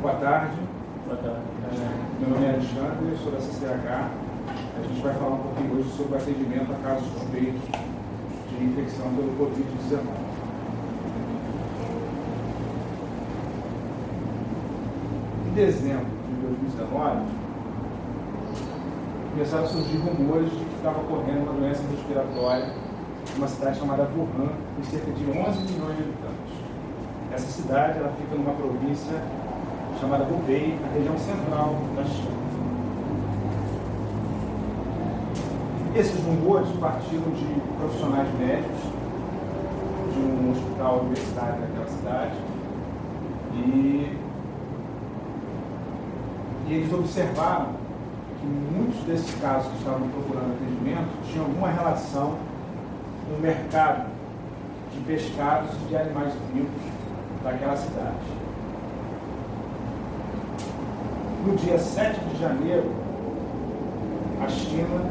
Boa tarde. Boa tarde. Meu nome é Alexandre, eu sou da CCH. A gente vai falar um pouquinho hoje sobre o atendimento a casos suspeitos de infecção pelo Covid-19. Em dezembro de 2019, começaram a surgir rumores de que estava ocorrendo uma doença respiratória em uma cidade chamada Wuhan, com cerca de 11 milhões de habitantes. Essa cidade ela fica numa província chamada Hubei, na região central da China. Esses rumores partiram de profissionais médicos de um hospital universitário daquela cidade e eles observaram que muitos desses casos que estavam procurando atendimento tinham alguma relação com o mercado de pescados e de animais vivos daquela cidade. No dia 7 de janeiro, a China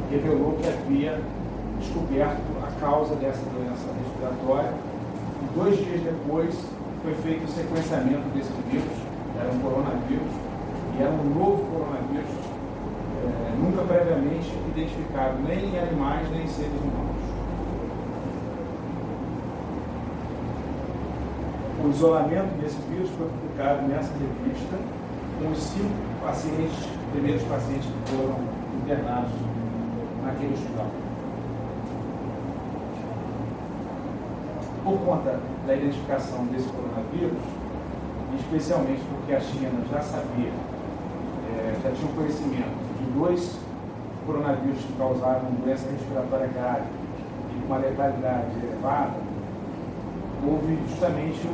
revelou que havia descoberto a causa dessa doença respiratória e 2 dias depois foi feito o sequenciamento desse vírus. Era um coronavírus e era um novo coronavírus nunca previamente identificado nem em animais nem em seres humanos. O isolamento desse vírus foi publicado nessa revista com os 5 primeiros pacientes que foram internados naquele hospital. Por conta da identificação desse coronavírus, especialmente porque a China já sabia, já tinha conhecimento de 2 coronavírus que causavam doença respiratória grave e com uma letalidade elevada, houve justamente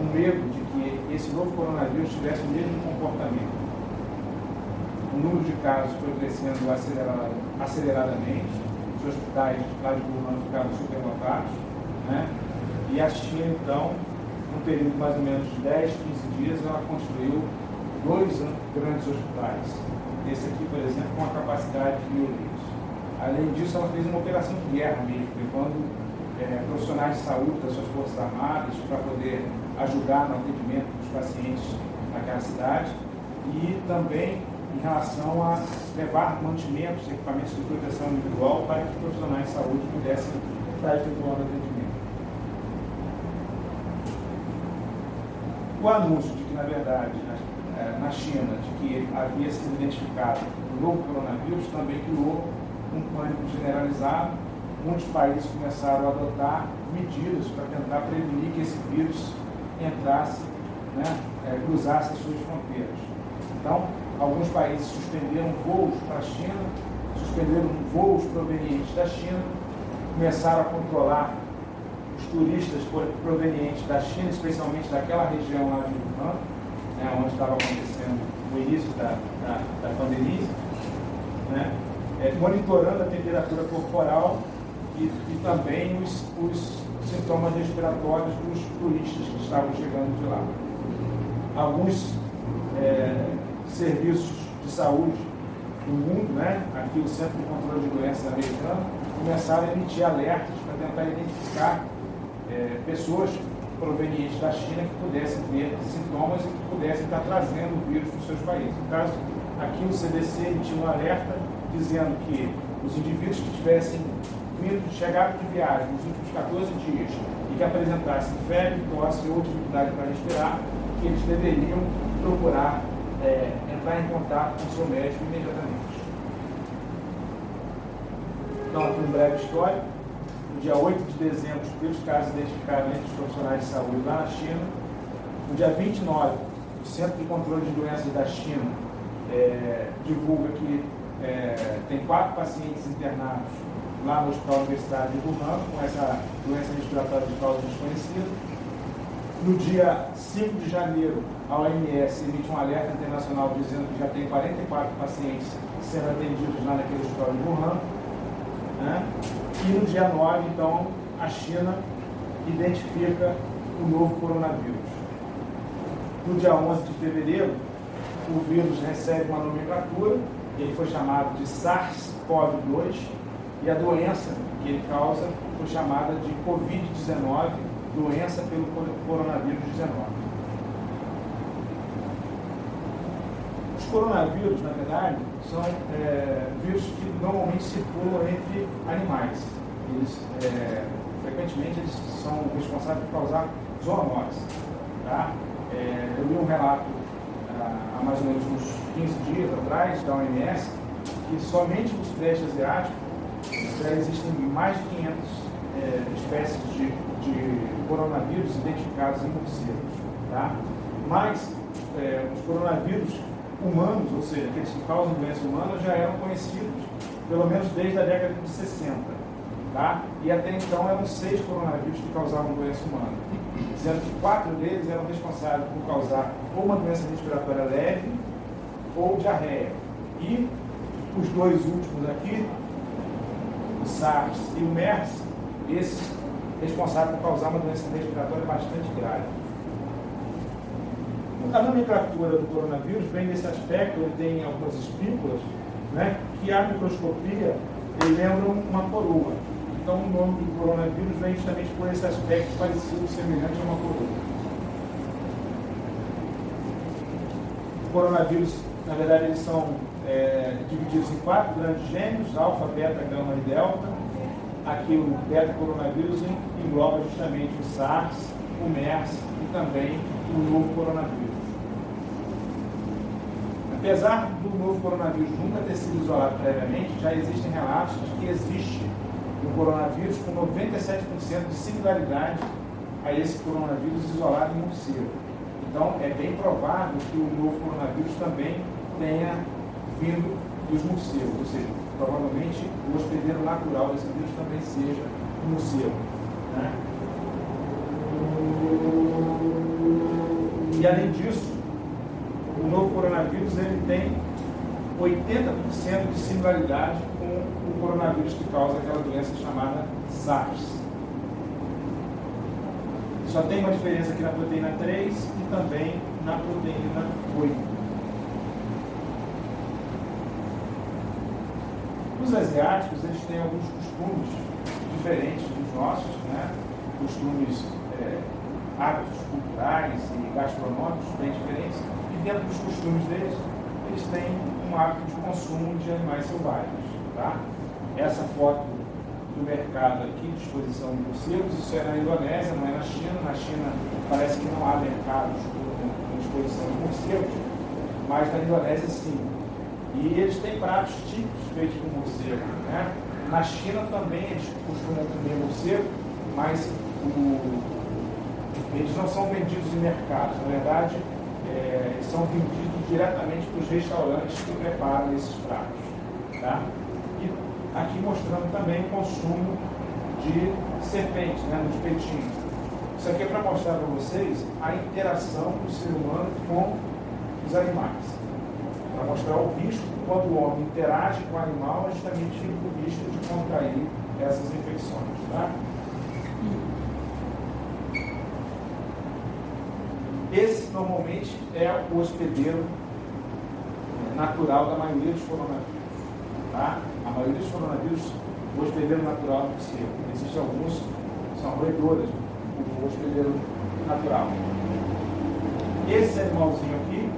um medo de que esse novo coronavírus tivesse o mesmo comportamento. O número de casos foi crescendo aceleradamente, os hospitais lá de Wuhan ficaram superlotados, né? E a China, então, num período mais ou menos de 10, 15 dias, ela construiu 2 grandes hospitais. Esse aqui, por exemplo, com uma capacidade de 1.000 leitos. Além disso, ela fez uma operação de guerra mesmo, levando profissionais de saúde das suas forças armadas para poder ajudar no atendimento dos pacientes naquela cidade e também em relação a levar mantimentos, equipamentos de proteção individual para que os profissionais de saúde pudessem estar efetuando atendimento. O anúncio de que, na verdade, na China, de que havia sido identificado um novo coronavírus também criou um pânico generalizado. Muitos países começaram a adotar medidas para tentar prevenir que esse vírus entrasse, cruzasse as suas fronteiras. Então, alguns países suspenderam voos para a China, suspenderam voos provenientes da China, começaram a controlar os turistas provenientes da China, especialmente daquela região lá de Wuhan, onde estava acontecendo o início da pandemia, monitorando a temperatura corporal e também os sintomas respiratórios dos turistas que estavam chegando de lá. Alguns serviços de saúde do mundo, aqui o Centro de Controle de Doenças americano, começaram a emitir alertas para tentar identificar pessoas provenientes da China que pudessem ter sintomas e que pudessem estar trazendo o vírus para os seus países. No caso, aqui o CDC emitiu um alerta dizendo que os indivíduos que tivessem chegado de viagem nos últimos 14 dias e que apresentassem febre, tosse ou dificuldade para respirar, que eles deveriam procurar entrar em contato com o seu médico imediatamente. Então, aqui um breve histórico. No dia 8 de dezembro, os primeiros casos identificados entre os profissionais de saúde lá na China. No dia 29, o Centro de Controle de Doenças da China divulga que tem 4 pacientes internados lá no Hospital Universitário de Wuhan com essa doença respiratória de causa desconhecida. No dia 5 de janeiro, a OMS emite um alerta internacional dizendo que já tem 44 pacientes sendo atendidos lá naquele hospital de Wuhan. E no dia 9, então, a China identifica o novo coronavírus. No dia 11 de fevereiro, o vírus recebe uma nomenclatura, ele foi chamado de SARS-CoV-2, e a doença que ele causa foi chamada de Covid-19, doença pelo coronavírus 19. coronavírus, na verdade, são vírus que normalmente circulam entre animais. Eles, frequentemente, eles são responsáveis por causar zoonose. Tá? Eu li um relato há mais ou menos uns 15 dias atrás, da OMS, que somente no Sudeste Asiático já existem mais de 500 espécies de coronavírus identificados em morcegos. Tá? Mas os coronavírus humanos, ou seja, aqueles que causam doença humana, já eram conhecidos, pelo menos desde a década de 60. Tá? E até então eram 6 coronavírus que causavam doença humana, sendo que 4 deles eram responsáveis por causar ou uma doença respiratória leve ou diarreia. E os 2 últimos aqui, o SARS e o MERS, esses responsáveis por causar uma doença respiratória bastante grave. A nomenclatura do coronavírus vem desse aspecto, ele tem algumas espículas, né, que à microscopia ele lembram uma coroa. Então o nome do coronavírus vem justamente por esse aspecto parecido, semelhante a uma coroa. O coronavírus, na verdade, eles são divididos em 4 grandes gêneros: alfa, beta, gama e delta. Aqui o beta-coronavírus engloba justamente o SARS, o MERS e também o novo coronavírus. Apesar do novo coronavírus nunca ter sido isolado previamente, já existem relatos de que existe um coronavírus com 97% de similaridade a esse coronavírus isolado em morcego. Então, é bem provável que o novo coronavírus também tenha vindo dos morcegos, ou seja, provavelmente o hospedeiro natural desse vírus também seja o morcego. Né? E além disso, o novo coronavírus ele tem 80% de similaridade com o coronavírus que causa aquela doença chamada SARS. Só tem uma diferença aqui na proteína 3 e também na proteína 8. Os asiáticos, eles têm alguns costumes diferentes dos nossos, né? Costumes, hábitos culturais e gastronômicos bem diferentes, e dentro dos costumes deles, eles têm um hábito de consumo de animais selvagens. Tá? Essa foto do mercado aqui de exposição de morcegos, isso é na Indonésia, não é na China. Na China parece que não há mercados com exposição de morcegos, mas na Indonésia sim. E eles têm pratos típicos feitos com morcego. Né? Na China também eles costumam comer morcego, mas eles não são vendidos em mercados. Na verdade, são vendidos diretamente para os restaurantes que preparam esses pratos. Tá? E aqui mostrando também o consumo de serpentes, né, nos peitinhos. Isso aqui é para mostrar para vocês a interação do ser humano com os animais. Para mostrar o risco quando o homem interage com o animal, é justamente o risco de contrair essas infecções. Tá? Esse normalmente é o hospedeiro natural da maioria dos coronavírus. Tá? A maioria dos coronavírus, o hospedeiro natural é possível. Existem alguns que são roedores, o hospedeiro natural. Esse animalzinho aqui,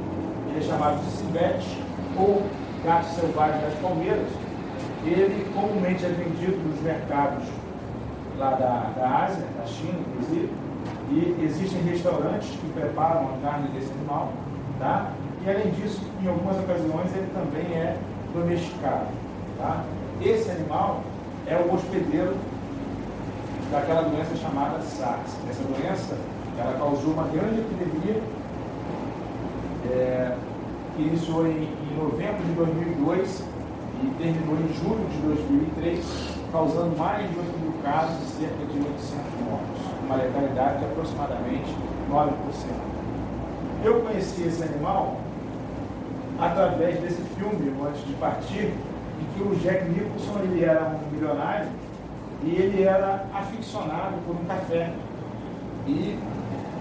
ele é chamado de civete, ou gato selvagem das palmeiras. Ele comumente é vendido nos mercados lá da Ásia, da China, inclusive, e existem restaurantes que preparam a carne desse animal, tá? E além disso, em algumas ocasiões, ele também é domesticado. Tá? Esse animal é o hospedeiro daquela doença chamada SARS. Essa doença, ela causou uma grande epidemia, que iniciou em novembro de 2002 e terminou em julho de 2003, causando mais de 8 mil casos e cerca de 800 mortos, uma letalidade de aproximadamente 9%. Eu conheci esse animal através desse filme, Antes de Partir, em que o Jack Nicholson ele era um milionário e ele era aficionado por um café. E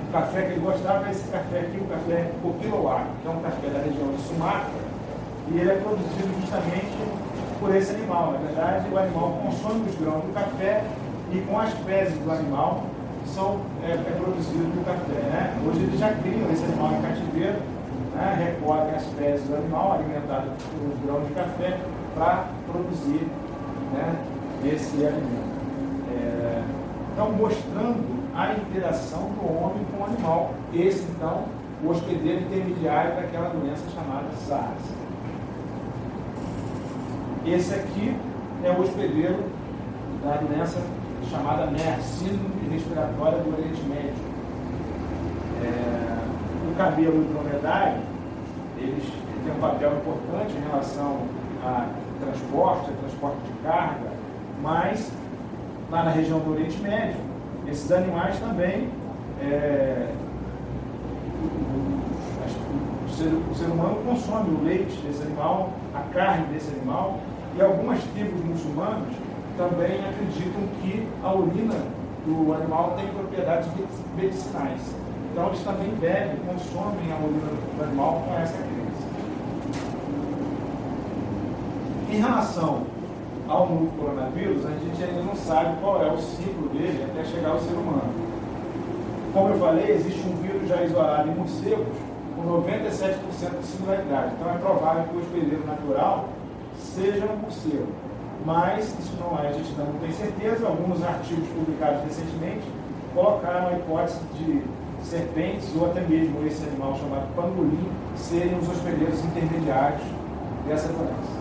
o café que ele gostava é esse café aqui, o café Copiloá, que é um café da região de Sumatra, e ele é produzido justamente por esse animal. Na verdade, o animal consome os grãos do café e com as fezes do animal é produzido o café. Né? Hoje eles já criam esse animal em cativeiro né, recolhem as fezes do animal alimentado por grão de café para produzir, né, esse alimento. Então, mostrando a interação do homem com o animal. Esse, então, o hospedeiro intermediário daquela doença chamada SARS. Esse aqui é o hospedeiro da doença chamada MERS, Síndrome Respiratória do Oriente Médio. O camelo e o dromedário, eles têm um papel importante em relação a transporte de carga, mas lá na região do Oriente Médio, esses animais também, o ser humano consome o leite desse animal, a carne desse animal, e algumas tribos muçulmanas também acreditam que a urina do animal tem propriedades medicinais. Então eles também bebem, consomem a urina do animal com essa crença. Em relação ao novo coronavírus, a gente ainda não sabe qual é o ciclo dele até chegar ao ser humano. Como eu falei, existe um vírus já isolado em morcegos com 97% de similaridade. Então é provável que o hospedeiro natural seja um morcego. Mas isso não é, a gente não tem certeza. Alguns artigos publicados recentemente colocaram a hipótese de serpentes ou até mesmo esse animal chamado pangolim serem os hospedeiros intermediários dessa doença.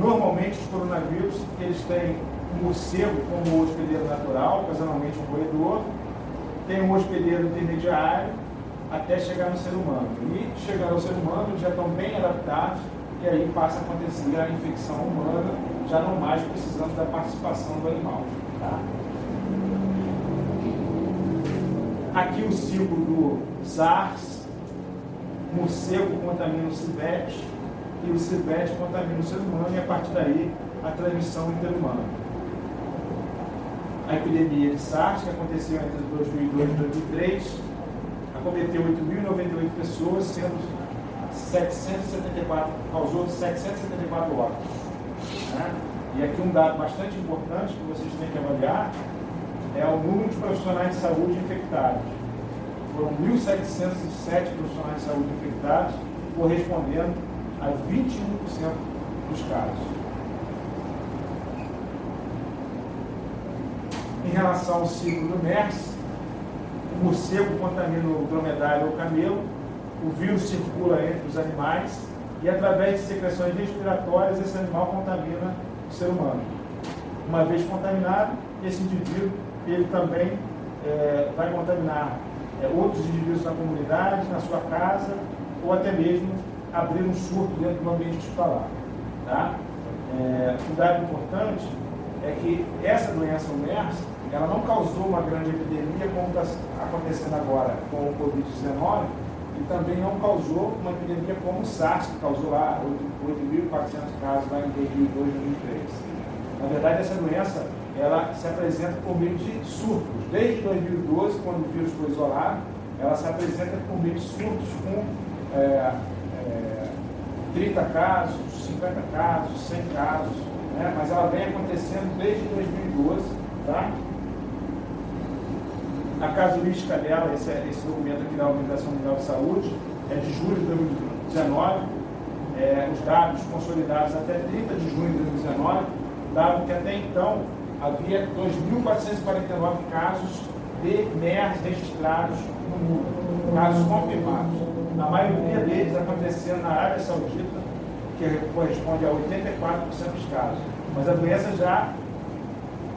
Normalmente os coronavírus, eles têm um morcego como hospedeiro natural, ocasionalmente um roedor, tem um hospedeiro intermediário até chegar no ser humano. E chegando ao ser humano, eles já estão bem adaptados e aí passa a acontecer a infecção humana, já não mais precisando da participação do animal. Tá? Aqui o ciclo do SARS, o morcego contamina o civete e o civete contamina o ser humano, e a partir daí a transmissão interhumana. A epidemia de SARS, que aconteceu entre 2002 e 2003, acometeu 8.098 pessoas, sendo 774, causou 774 óbitos. Né? E aqui um dado bastante importante que vocês têm que avaliar é o número de profissionais de saúde infectados. Foram 1.707 profissionais de saúde infectados, correspondendo a 21% dos casos. Em relação ao ciclo do MERS, o morcego contamina o dromedário ou camelo, o vírus circula entre os animais e, através de secreções respiratórias, esse animal contamina o ser humano. Uma vez contaminado, esse indivíduo ele também vai contaminar outros indivíduos na comunidade, na sua casa, ou até mesmo abrir um surto dentro do ambiente hospitalar. Tá? Um dado importante é que essa doença, o MERS, ela não causou uma grande epidemia como está acontecendo agora com o Covid-19, e também não causou uma epidemia como o SARS, que causou lá 8.400 casos lá em 2002, 2003. Na verdade, essa doença ela se apresenta por meio de surtos. Desde 2012, quando o vírus foi isolado, ela se apresenta por meio de surtos com 30 casos, 50 casos, 100 casos, né? Mas ela vem acontecendo desde 2012, tá? A casuística dela, esse documento aqui da Organização Mundial de Saúde, é de julho de 2019, os dados consolidados até 30 de junho de 2019, davam que até então havia 2.449 casos de MERS registrados no mundo, casos confirmados. A maioria deles acontecendo na Arábia Saudita, que corresponde a 84% dos casos. Mas a doença já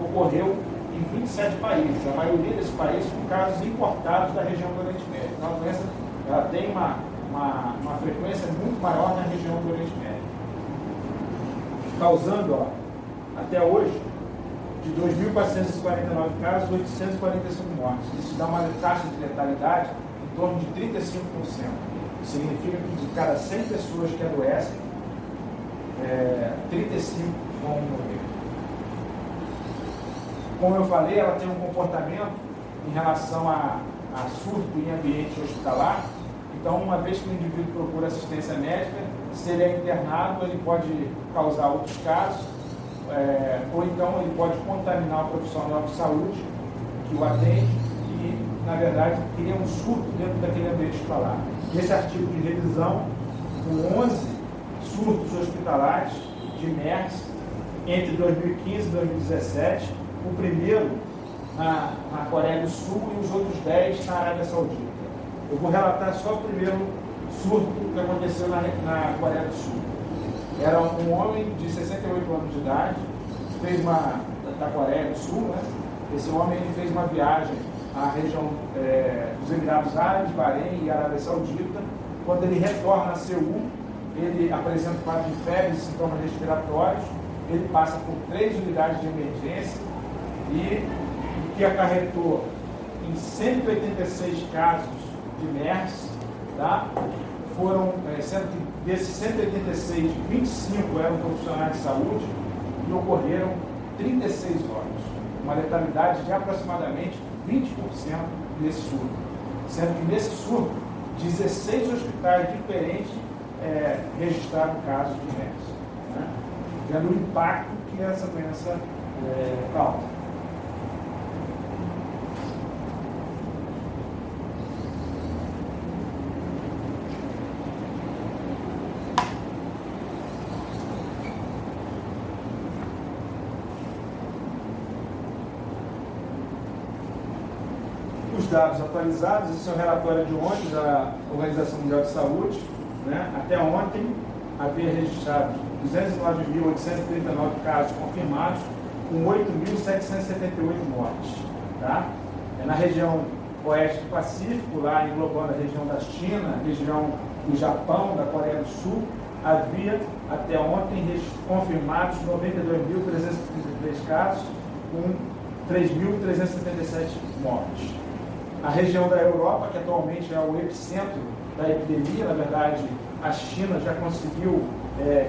ocorreu em 27 países. A maioria desses países são casos importados da região do Oriente Médio. Então a doença ela tem uma frequência muito maior na região do Oriente Médio. Causando, até hoje, de 2.449 casos, 845 mortes. Isso dá uma taxa de letalidade em torno de 35%. Isso significa que de cada 100 pessoas que adoecem, 35 vão morrer. Como eu falei, ela tem um comportamento em relação a surto em ambiente hospitalar. Então, uma vez que o indivíduo procura assistência médica, se ele é internado, ele pode causar outros casos, ou então ele pode contaminar o profissional de saúde que o atende que, na verdade, cria um surto dentro daquele ambiente escolar. Nesse artigo de revisão, com 11 surtos hospitalares de MERS entre 2015 e 2017, o primeiro na Coreia do Sul e os outros 10 na Arábia Saudita. Eu vou relatar só o primeiro surto que aconteceu na Coreia do Sul. Era um homem de 68 anos de idade, da Coreia do Sul, né? Esse homem fez uma viagem à região dos Emirados Árabes, Bahrein e Arábia Saudita. Quando ele retorna a Seul, ele apresenta quadro de febre e sintomas respiratórios, ele passa por 3 unidades de emergência e o que acarretou em 186 casos de MERS, tá? Foram, sendo que desses 186, 25 eram profissionais de saúde e ocorreram 36 óbitos, uma letalidade de aproximadamente 20% desse surto, sendo que nesse surto, 16 hospitais diferentes registraram casos de MERS, né? Vendo o impacto que essa doença causa. Dados atualizados, esse é o relatório de ontem da Organização Mundial de Saúde, né? Até ontem havia registrado 209.839 casos confirmados, com 8.778 mortes. Tá? Na região oeste do Pacífico, lá englobando a região da China, a região do Japão, da Coreia do Sul, havia até ontem confirmados 92.333 casos, com 3.377 mortes. A região da Europa, que atualmente é o epicentro da epidemia, na verdade, a China já conseguiu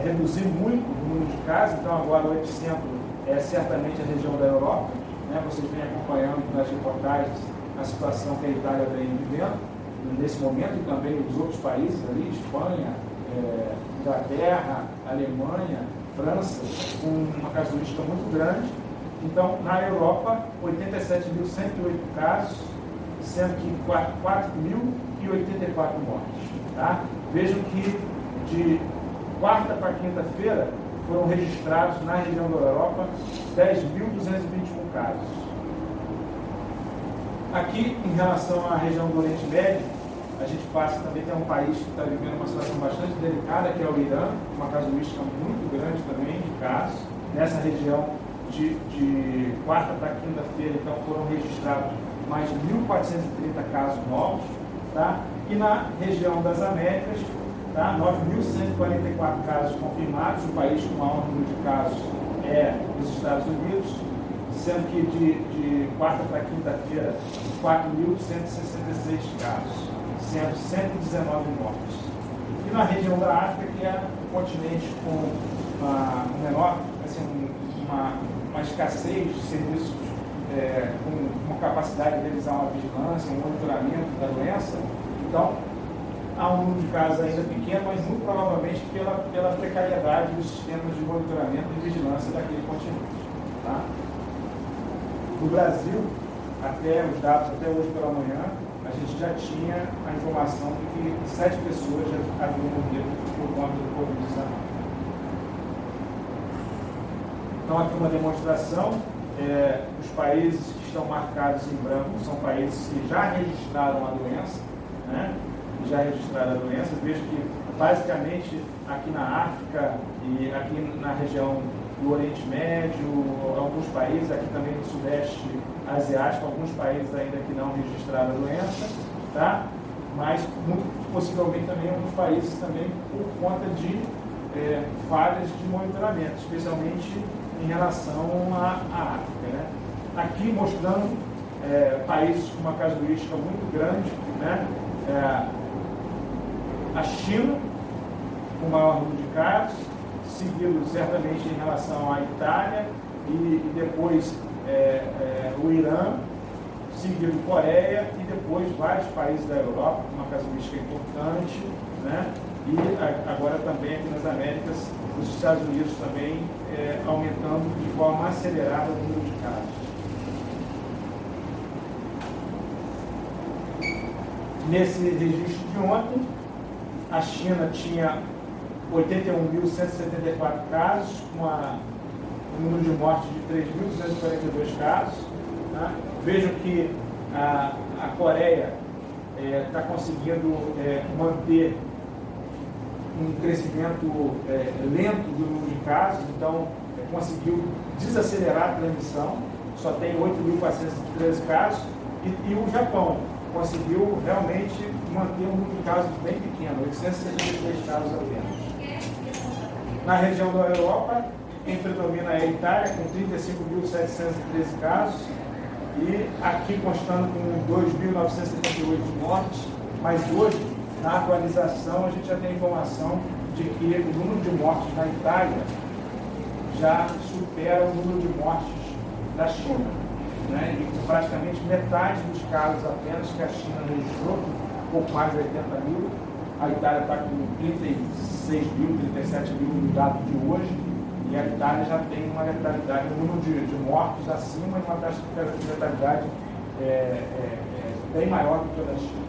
reduzir muito o número de casos, então agora o epicentro é certamente a região da Europa, né? Vocês vêm acompanhando nas reportagens a situação que a Itália vem vivendo nesse momento e também os outros países ali, Espanha, Inglaterra, Alemanha, França, com uma casuística muito grande. Então, na Europa, 87.108 casos, sendo que 4.084 mortes. Tá? Vejam que de quarta para quinta-feira foram registrados na região da Europa 10.221 casos. Aqui, em relação à região do Oriente Médio, a gente passa também, tem um país que está vivendo uma situação bastante delicada, que é o Irã, uma casuística muito grande também de casos. Nessa região, de quarta para quinta-feira, então, foram registrados mais de 1.430 casos novos, tá? E na região das Américas, tá? 9.144 casos confirmados, o país com o maior número de casos é os Estados Unidos, sendo que de quarta para quinta-feira, 4.166 casos, sendo 119 mortes. E na região da África, que é o continente com menor, assim, uma escassez de serviços com uma capacidade de realizar uma vigilância, um monitoramento da doença. Então, há um número de casos ainda pequeno, mas muito provavelmente pela precariedade dos sistemas de monitoramento e vigilância daquele continente. Tá? No Brasil, até os dados até hoje pela manhã, a gente já tinha a informação de que 7 pessoas já haviam morrido por conta do Covid-19. Então, aqui uma demonstração. Os países que estão marcados em branco são países que já registraram a doença, né? Vejo que, basicamente, aqui na África e aqui na região do Oriente Médio, alguns países, aqui também no Sudeste Asiático, alguns países ainda que não registraram a doença, tá? Mas, muito possivelmente, também alguns países também por conta de falhas de monitoramento, especialmente em relação à África, né? Aqui mostrando países com uma casuística muito grande, né? A China, com o maior número de casos, seguido certamente em relação à Itália e depois o Irã, seguido Coreia e depois vários países da Europa, com uma casuística importante, né? E agora também aqui nas Américas, os Estados Unidos também aumentando de forma acelerada o número de casos. Nesse registro de ontem, a China tinha 81.174 casos, com um número de mortes de 3.242 casos. Tá? Vejam que a Coreia está conseguindo manter um crescimento lento do número de casos, então conseguiu desacelerar a transmissão, só tem 8.413 casos, e o Japão conseguiu realmente manter um número de casos bem pequeno, 873 casos apenas. Na região da Europa, quem predomina é a Itália, com 35.713 casos, e aqui constando com 2.978 mortes, mas hoje, na atualização, a gente já tem informação de que o número de mortes na Itália já supera o número de mortes da China, né? E praticamente metade dos casos apenas que a China registrou, um pouco mais de 80 mil, a Itália está com 36 mil, 37 mil no dado de hoje, e a Itália já tem uma letalidade, um número de mortos acima e uma taxa de letalidade bem maior do que a da China.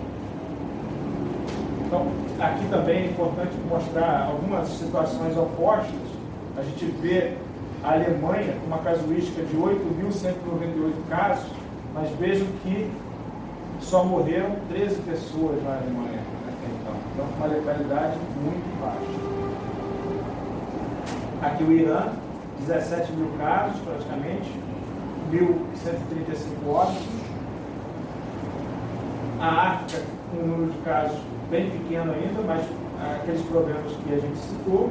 Então, aqui também é importante mostrar algumas situações opostas. A gente vê a Alemanha com uma casuística de 8.198 casos, mas vejam que só morreram 13 pessoas na Alemanha até então. Então, uma letalidade muito baixa. Aqui o Irã, 17 mil casos praticamente, 1.135 óbitos. A África com um número de casos bem pequeno ainda, mas aqueles problemas que a gente citou,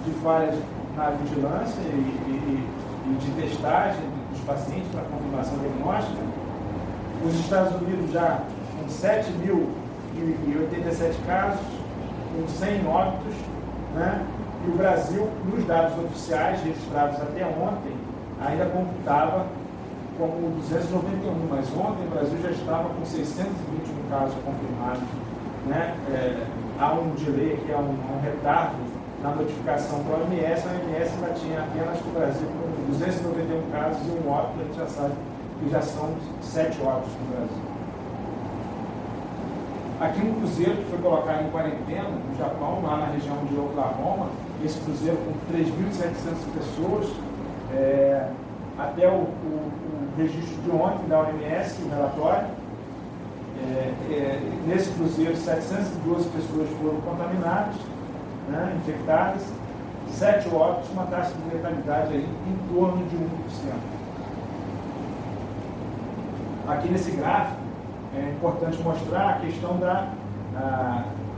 de falhas na vigilância e de testagem dos pacientes para confirmação diagnóstica. Os Estados Unidos já com 7.087 casos, com 100 óbitos, né? E o Brasil, nos dados oficiais registrados até ontem, ainda computava como 291, mas ontem o Brasil já estava com 621 casos confirmados, né? Há um delay aqui, há um retardo na notificação para a OMS. A OMS ainda tinha apenas o Brasil com 291 casos e um óbito. A gente já sabe que já são 7 óbitos no Brasil. Aqui um cruzeiro que foi colocado em quarentena no Japão, lá na região de Oklahoma, esse cruzeiro com 3.700 pessoas, até o registro de ontem da OMS, o relatório, nesse cruzeiro 712 pessoas foram contaminadas, né, infectadas, 7 óbitos, uma taxa de letalidade aí em torno de 1%. Aqui nesse gráfico é importante mostrar a questão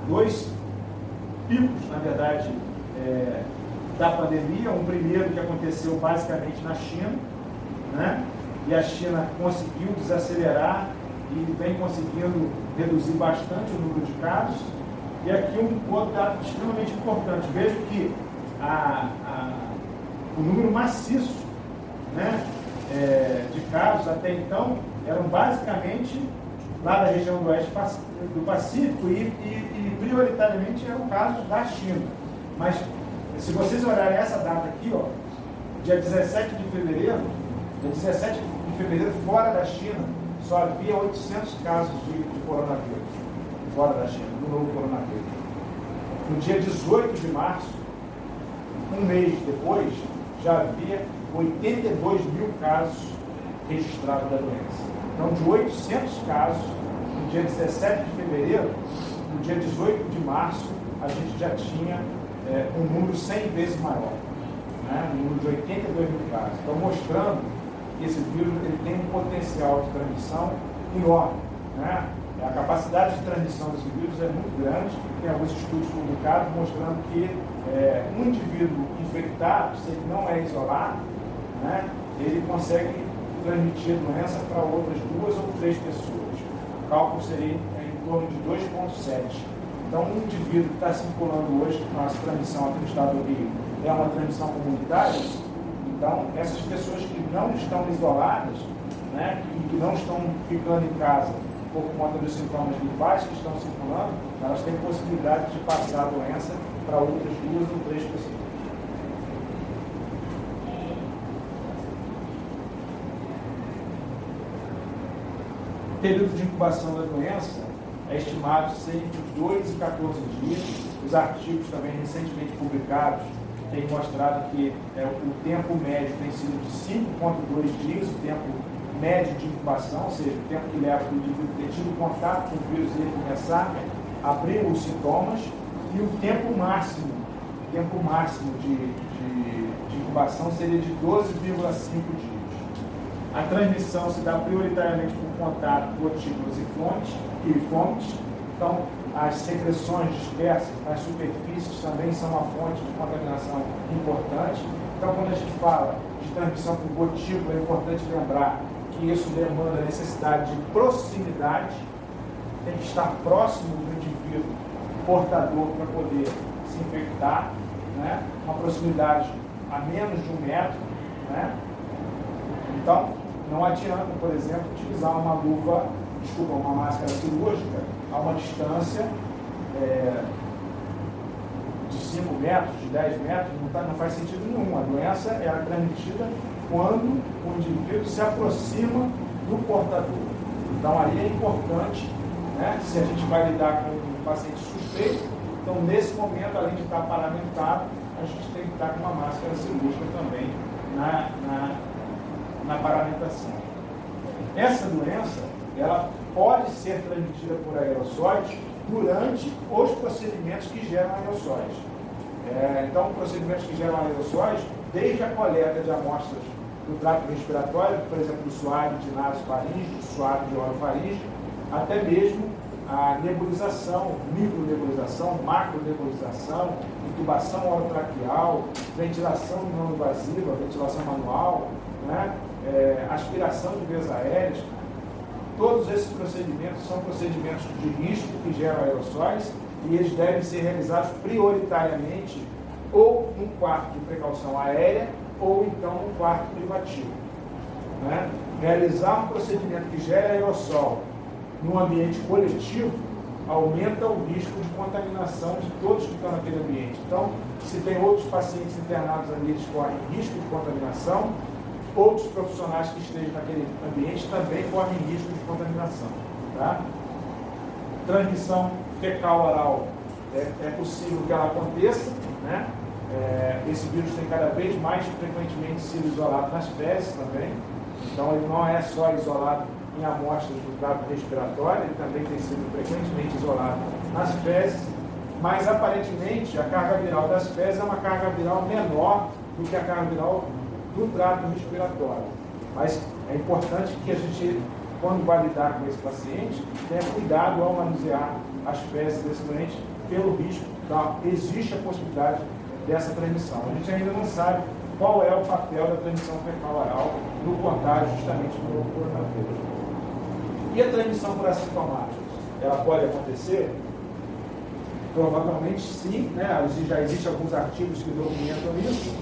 dois picos, na verdade, da pandemia. Um primeiro que aconteceu basicamente na China, né, e a China conseguiu desacelerar e vem conseguindo reduzir bastante o número de casos. E aqui um outro dado extremamente importante. Vejo que o número maciço, né, de casos até então eram basicamente lá da região do oeste do Pacífico e prioritariamente eram casos da China. Mas se vocês olharem essa data aqui, ó, dia 17 de fevereiro, fora da China, só havia 800 casos de coronavírus fora da China, do novo coronavírus. No dia 18 de março, um mês depois, já havia 82 mil casos registrados da doença. Então, de 800 casos, no dia 17 de fevereiro, no dia 18 de março, a gente já tinha um número 100 vezes maior, né? Um número de 82 mil casos. Então, mostrando que esse vírus ele tem um potencial de transmissão enorme, né? A capacidade de transmissão desse vírus é muito grande. Tem alguns estudos publicados mostrando que um indivíduo infectado, se ele não é isolado, né, ele consegue transmitir a doença para outras 2 ou 3 pessoas. O cálculo seria em torno de 2,7. Então, um indivíduo que está circulando hoje com a transmissão aqui no estado do Rio é uma transmissão comunitária. Então, essas pessoas que não estão isoladas, né, e que não estão ficando em casa por conta dos sintomas gripais que estão circulando, elas têm possibilidade de passar a doença para outras 2 ou 3 pessoas. Período de incubação da doença, é estimado ser entre 2 e 14 dias. Os artigos também recentemente publicados têm mostrado que o tempo médio tem sido de 5,2 dias, o tempo médio de incubação, ou seja, o tempo que leva para o indivíduo ter tido contato com o vírus e ele começar a abrir os sintomas, e o tempo máximo de incubação seria de 12,5 dias. A transmissão se dá prioritariamente por contato, gotículas e fontes. Então, as secreções dispersas nas superfícies também são uma fonte de contaminação importante. Então, quando a gente fala de transmissão por gotícula, é importante lembrar que isso demanda a necessidade de proximidade, tem que estar próximo do indivíduo portador para poder se infectar, né? Uma proximidade a menos de 1 metro, né? Então, não adianta, por exemplo, utilizar uma máscara cirúrgica a uma distância de 5 metros, de 10 metros, não faz sentido nenhum. A doença é transmitida quando o indivíduo se aproxima do portador. Então, aí é importante, né, se a gente vai lidar com um paciente suspeito, então, nesse momento, além de estar paramentado, a gente tem que estar com uma máscara cirúrgica também na paramentação. Essa doença, ela pode ser transmitida por aerossóis durante os procedimentos que geram aerossóis. Então, procedimentos que geram aerossóis, desde a coleta de amostras do trato respiratório, por exemplo, do suave de nasofaringe, do suave de orofaringe, até mesmo a nebulização, micronebulização, macronebulização, intubação orotraqueal, ventilação não invasiva, ventilação manual, né? Aspiração de vias aéreas. Todos esses procedimentos são procedimentos de risco que geram aerossóis e eles devem ser realizados prioritariamente ou num quarto de precaução aérea ou então num quarto privativo. Né? Realizar um procedimento que gera aerossol num ambiente coletivo aumenta o risco de contaminação de todos que estão naquele ambiente. Então, se tem outros pacientes internados ali, eles correm risco de contaminação, outros profissionais que estejam naquele ambiente também correm risco de contaminação. Tá? Transmissão fecal-oral é possível que ela aconteça, né? Esse vírus tem cada vez mais frequentemente sido isolado nas fezes também, então ele não é só isolado em amostras do trato respiratório, ele também tem sido frequentemente isolado nas fezes, mas aparentemente a carga viral das fezes é uma carga viral menor do que a carga viral do trato respiratório. Mas é importante que a gente, quando vai lidar com esse paciente, tenha cuidado ao manusear as fezes desse doente pelo risco. Então, existe a possibilidade dessa transmissão. A gente ainda não sabe qual é o papel da transmissão fecal-oral no contágio justamente do coronavírus. E a transmissão por assintomáticos? Ela pode acontecer? Provavelmente sim, né? Já existem alguns artigos que documentam isso.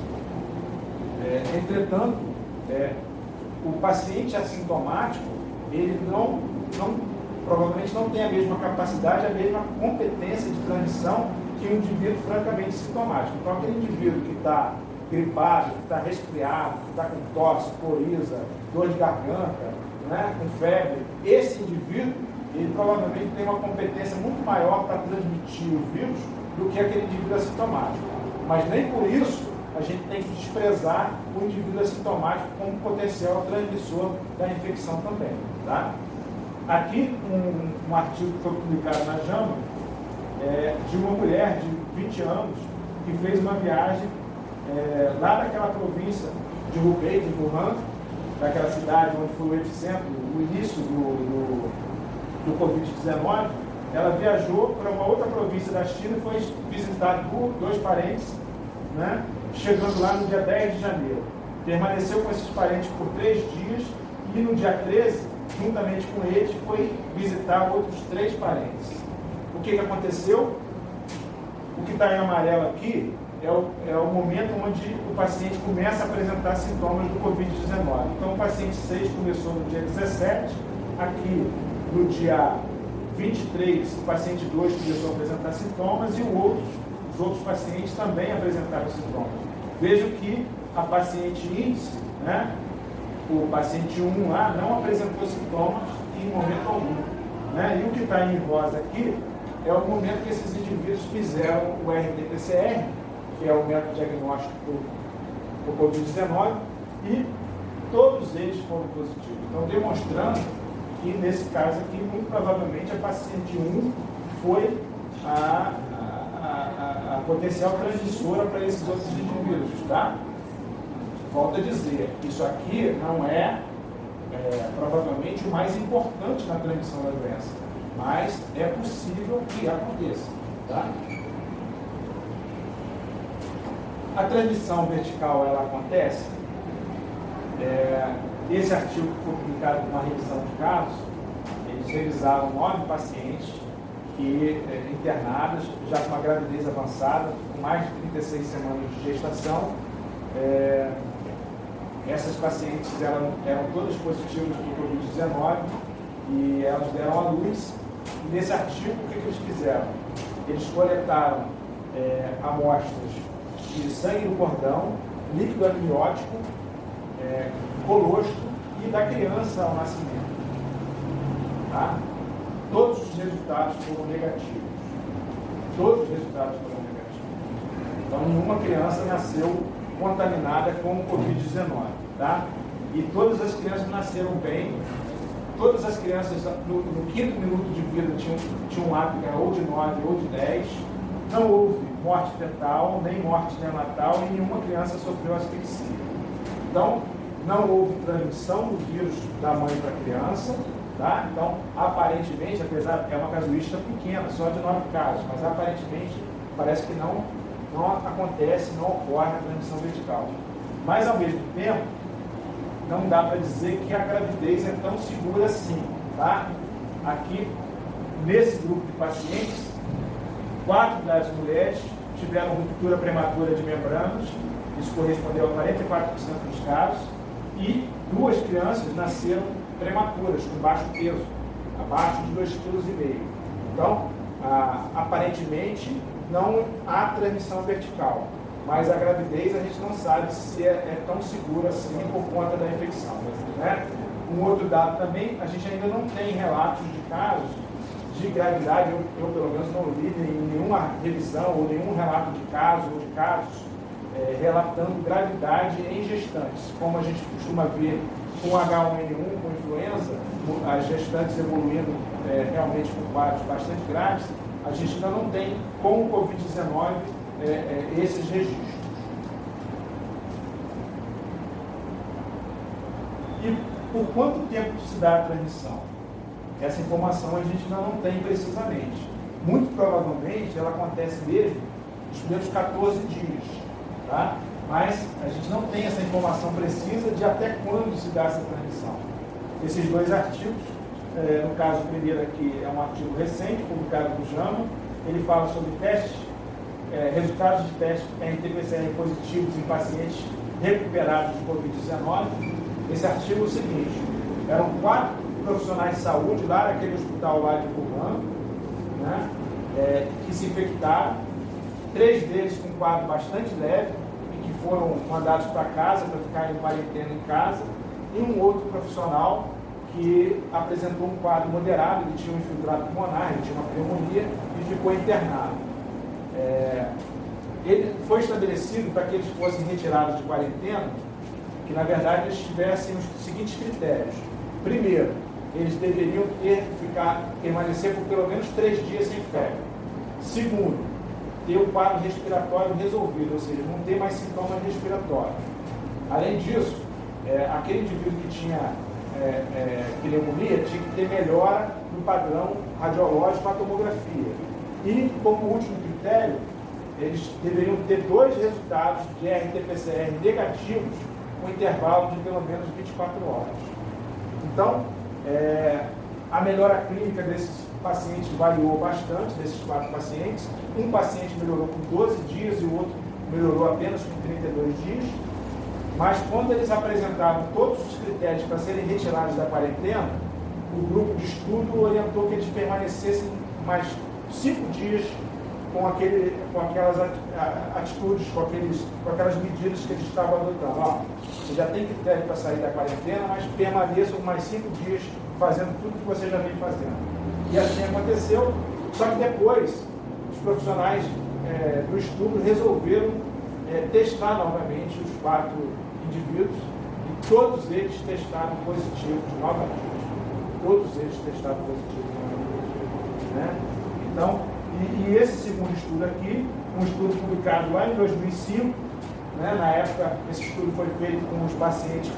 Entretanto, o paciente assintomático, ele provavelmente não tem a mesma capacidade, a mesma competência de transmissão que um indivíduo francamente sintomático. Então, aquele indivíduo que está gripado, que está resfriado, que está com tosse, coriza, dor de garganta, né, com febre, esse indivíduo, ele provavelmente tem uma competência muito maior para transmitir o vírus do que aquele indivíduo assintomático. Mas nem por isso a gente tem que desprezar o indivíduo assintomático como potencial transmissor da infecção também. Tá? Aqui, um artigo que foi publicado na JAMA, de uma mulher de 20 anos que fez uma viagem lá daquela província de Hubei, de Wuhan, daquela cidade onde foi o epicentro, o início do Covid-19. Ela viajou para uma outra província da China e foi visitada por 2 parentes, né? Chegando lá no dia 10 de janeiro. Permaneceu com esses parentes por 3 dias e no dia 13, juntamente com eles, foi visitar outros 3 parentes. O que aconteceu? O que está em amarelo aqui é o momento onde o paciente começa a apresentar sintomas do Covid-19. Então, o paciente 6 começou no dia 17, aqui no dia 23, o paciente 2 começou a apresentar sintomas e os outros pacientes também apresentaram sintomas. Vejo que a paciente índice, né, o paciente 1 lá, não apresentou sintomas em momento algum. né? E o que está em rosa aqui é o momento que esses indivíduos fizeram o RT-PCR, que é o método diagnóstico do Covid-19, e todos eles foram positivos. Então, demonstrando que, nesse caso aqui, muito provavelmente a paciente 1 foi a potencial transmissora para esses outros indivíduos, tá? Volto a dizer, isso aqui não é provavelmente o mais importante na transmissão da doença, mas é possível que aconteça, tá? A transmissão vertical, ela acontece. Esse artigo foi publicado numa revisão de casos. Eles revisaram 9 pacientes que internados, já com uma gravidez avançada, com mais de 36 semanas de gestação. Essas pacientes eram todas positivas para o Covid-19 e elas deram à luz. E nesse artigo, o que eles fizeram? Eles coletaram amostras de sangue do cordão, líquido amniótico, colostro e da criança ao nascimento. Tá? Todos os resultados foram negativos. Todos os resultados foram negativos. Então, nenhuma criança nasceu contaminada com o Covid-19. Tá? E todas as crianças nasceram bem. Todas as crianças, no 5º minuto de vida, tinham um hábito ou de 9 ou de 10. Não houve morte fetal, nem morte neonatal, e nenhuma criança sofreu asfixia. Então, não houve transmissão do vírus da mãe para a criança, tá? Então, aparentemente, apesar é uma casuística pequena, só de 9 casos, mas aparentemente parece que não acontece, não ocorre a transmissão vertical. Mas, ao mesmo tempo, não dá para dizer que a gravidez é tão segura assim, tá? Aqui, nesse grupo de pacientes, 4 das mulheres tiveram ruptura prematura de membranas, isso correspondeu a 44% dos casos, e 2 crianças nasceram prematuras, com baixo peso, abaixo de 2,5 kg. Então, aparentemente, não há transmissão vertical, mas a gravidez a gente não sabe se é tão segura assim por conta da infecção. Né? Um outro dado também, a gente ainda não tem relatos de casos de gravidade, eu pelo menos não li nenhuma revisão ou nenhum relato de casos ou de casos relatando gravidade em gestantes. Como a gente costuma ver com H1N1, com influenza, as gestantes evoluindo realmente com quadros bastante graves, a gente ainda não tem com o Covid-19 esses registros. E por quanto tempo se dá a transmissão? Essa informação a gente ainda não tem precisamente. Muito provavelmente ela acontece mesmo nos primeiros 14 dias, tá? Mas a gente não tem essa informação precisa de até quando se dá essa transmissão. Esses 2 artigos, no caso o primeiro aqui é um artigo recente, publicado no JAMA, ele fala sobre testes, resultados de testes RT-PCR positivos em pacientes recuperados de Covid-19. Esse artigo é o seguinte: eram 4 profissionais de saúde lá naquele hospital lá de Wuhan, né, que se infectaram, 3 deles com um quadro bastante leve e que foram mandados para casa para ficar em quarentena em casa, e um outro profissional que apresentou um quadro moderado, ele tinha um infiltrado pulmonar, ele tinha uma pneumonia e ficou internado. Ele foi estabelecido para que eles fossem retirados de quarentena, que na verdade eles tivessem os seguintes critérios. Primeiro, eles deveriam permanecer por pelo menos 3 dias sem febre. Segundo, ter o quadro respiratório resolvido, ou seja, não ter mais sintomas respiratórios. Além disso, aquele indivíduo que tinha pneumonia tinha que ter melhora no padrão radiológico à tomografia. E, como último critério, eles deveriam ter 2 resultados de RT-PCR negativos com intervalo de pelo menos 24 horas. Então, a melhora clínica desses pacientes variou bastante, desses 4 pacientes. Um paciente melhorou com 12 dias e o outro melhorou apenas com 32 dias. Mas quando eles apresentavam todos os critérios para serem retirados da quarentena, o grupo de estudo orientou que eles permanecessem mais 5 dias com aquelas atitudes, com aquelas medidas que eles estavam adotando. Ó, você já tem critério para sair da quarentena, mas permaneçam mais 5 dias fazendo tudo que você já vem fazendo. E assim aconteceu, só que depois os profissionais do estudo resolveram testar novamente os 4 indivíduos e todos eles testaram positivos novamente. Todos eles testaram positivos novamente. Né? Então, e esse segundo estudo aqui, um estudo publicado lá em 2005, né? Na época esse estudo foi feito com os pacientes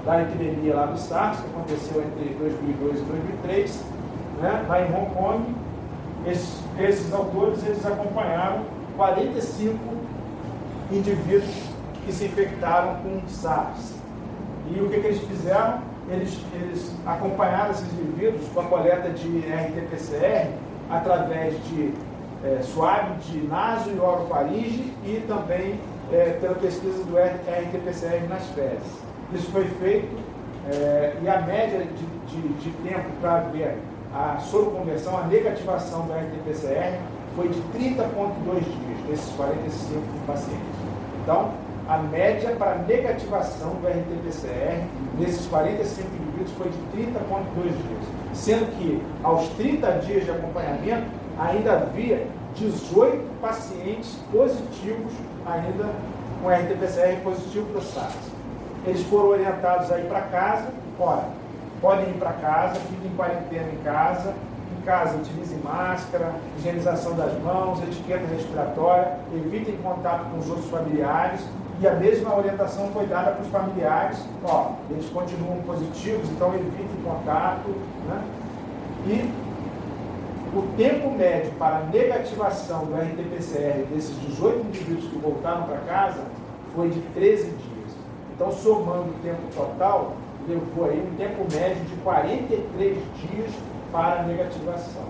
da epidemia lá do SARS, que aconteceu entre 2002 e 2003, né? Lá em Hong Kong. Esses autores eles acompanharam 45 indivíduos que se infectaram com SARS. E o que eles fizeram? Eles acompanharam esses indivíduos com a coleta de RT-PCR através de suave de naso e orofaringe e também pela pesquisa do RT-PCR nas fezes. Isso foi feito e a média de tempo para ver a soroconversão, a negativação do RT-PCR foi de 30,2 dias nesses 45 pacientes. Então, a média para negativação do RT-PCR nesses 45 indivíduos foi de 30,2 dias, sendo que aos 30 dias de acompanhamento ainda havia 18 pacientes positivos ainda com RT-PCR positivo para o SARS. Eles foram orientados a ir para casa. Ora, podem ir para casa, fiquem em quarentena em casa utilizem máscara, higienização das mãos, etiqueta respiratória, evitem contato com os outros familiares. E a mesma orientação foi dada para os familiares, eles continuam positivos, então evitem contato, né? E o tempo médio para negativação do RT-PCR desses 18 indivíduos que voltaram para casa foi de 13 dias. Então, somando o tempo total, levou aí um tempo médio de 43 dias para a negativação,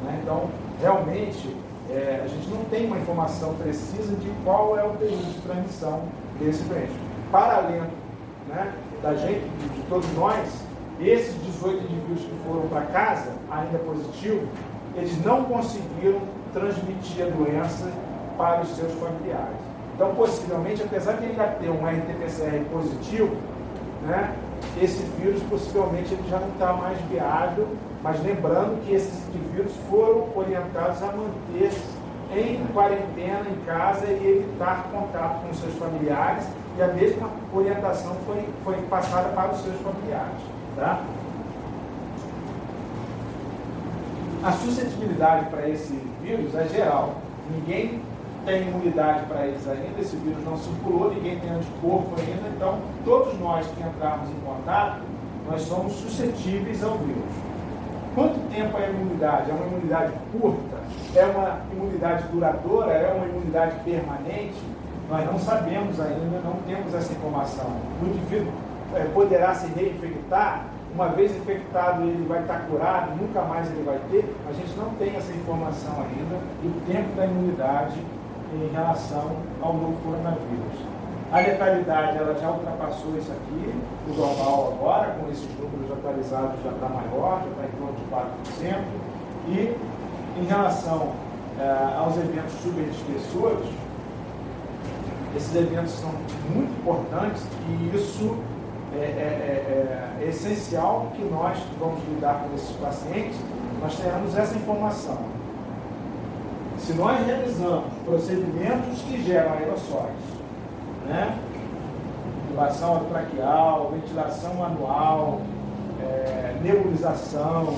né? Então, realmente, a gente não tem uma informação precisa de qual é o período de transmissão desse doente. Para além, né, da gente, de todos nós, esses 18 indivíduos que foram para casa, ainda positivo, eles não conseguiram transmitir a doença para os seus familiares. Então, possivelmente, apesar de ainda ter um RT-PCR positivo, né, esse vírus possivelmente ele já não está mais viável, mas lembrando que esses indivíduos foram orientados a manter-se em quarentena em casa e evitar contato com seus familiares, e a mesma orientação foi passada para os seus familiares. Tá? A suscetibilidade para esse vírus é geral. Ninguém tem imunidade para eles ainda, esse vírus não circulou, ninguém tem anticorpo ainda, então todos nós que entrarmos em contato, nós somos suscetíveis ao vírus. Quanto tempo é a imunidade? É uma imunidade curta? É uma imunidade duradoura? É uma imunidade permanente? Nós não sabemos ainda, não temos essa informação. O indivíduo poderá se reinfectar, uma vez infectado ele vai estar curado, nunca mais ele vai ter. A gente não tem essa informação ainda do tempo da imunidade em relação ao novo coronavírus. A letalidade ela já ultrapassou isso aqui, o normal agora, com esses números atualizados já está maior, já está em torno de 4%. E em relação aos eventos superdispersores, esses eventos são muito importantes e isso é essencial que nós que vamos lidar com esses pacientes, nós tenhamos essa informação. Se nós realizamos procedimentos que geram aerossóis, né? Intubação orotraqueal, ventilação manual, nebulização,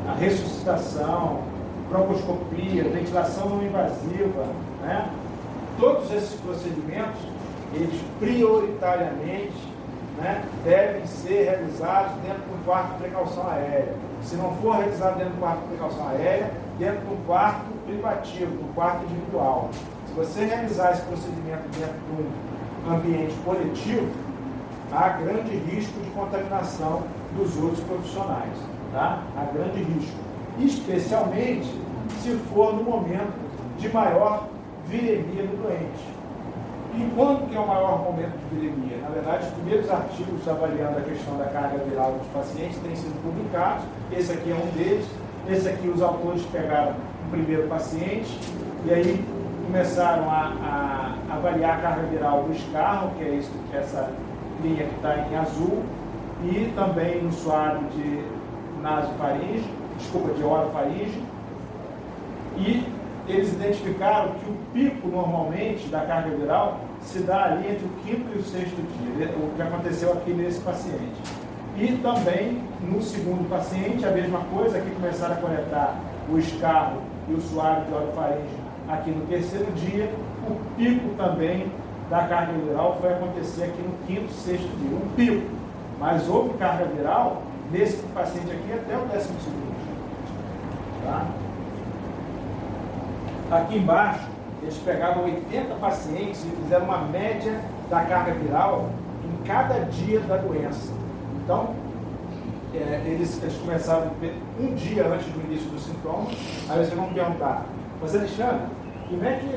a ressuscitação, broncoescopia, ventilação não invasiva, né? Todos esses procedimentos, eles prioritariamente, né, devem ser realizados dentro do quarto de precaução aérea. Se não for realizado dentro do quarto de precaução aérea, dentro do quarto privativo, do quarto individual. Se você realizar esse procedimento dentro de um ambiente coletivo, há grande risco de contaminação dos outros profissionais. Tá? Há grande risco. Especialmente se for no momento de maior viremia do doente. E quando que é o maior momento de viremia? Na verdade, os primeiros artigos avaliando a questão da carga viral dos pacientes têm sido publicados. Esse aqui é um deles. Esse aqui, os autores pegaram o primeiro paciente e aí começaram a avaliar a carga viral do escarro, que é isso, essa linha que está em azul, e também no suave de de orofaringe, e eles identificaram que o pico normalmente da carga viral se dá ali entre o quinto e o sexto dia, o que aconteceu aqui nesse paciente. E também no segundo paciente, a mesma coisa, aqui começaram a coletar o escarro e o suave de orofaringe aqui no terceiro dia. O pico também da carga viral foi acontecer aqui no quinto, sexto dia. Um pico, mas houve carga viral nesse paciente aqui até o 12º dia. Tá? Aqui embaixo, eles pegaram 80 pacientes e fizeram uma média da carga viral em cada dia da doença. Então, eles começaram um dia antes do início dos sintomas. Aí vocês vão perguntar, mas Alexandre, como é que